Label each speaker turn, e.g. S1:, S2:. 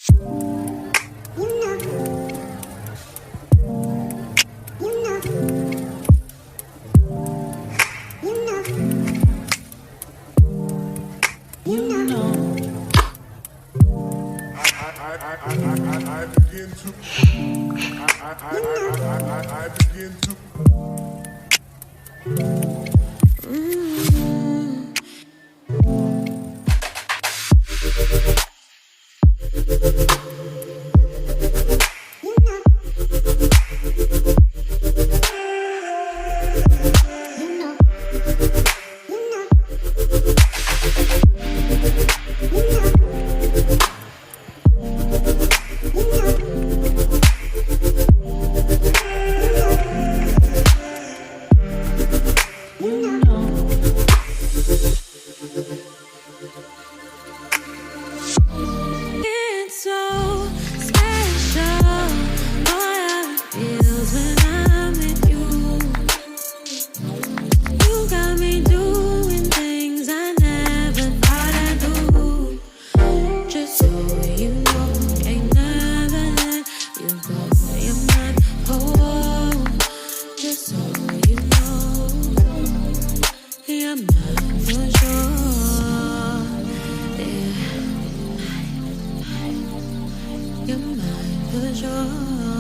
S1: I begin to I begin to
S2: It's so special, boy, how it feels when I'm with you. You got me doing things I never thought I'd do. Just so you know, ain't never let you go. You're mine, oh, just so you know, you're mine for sure. Yeah. You're mine for sure.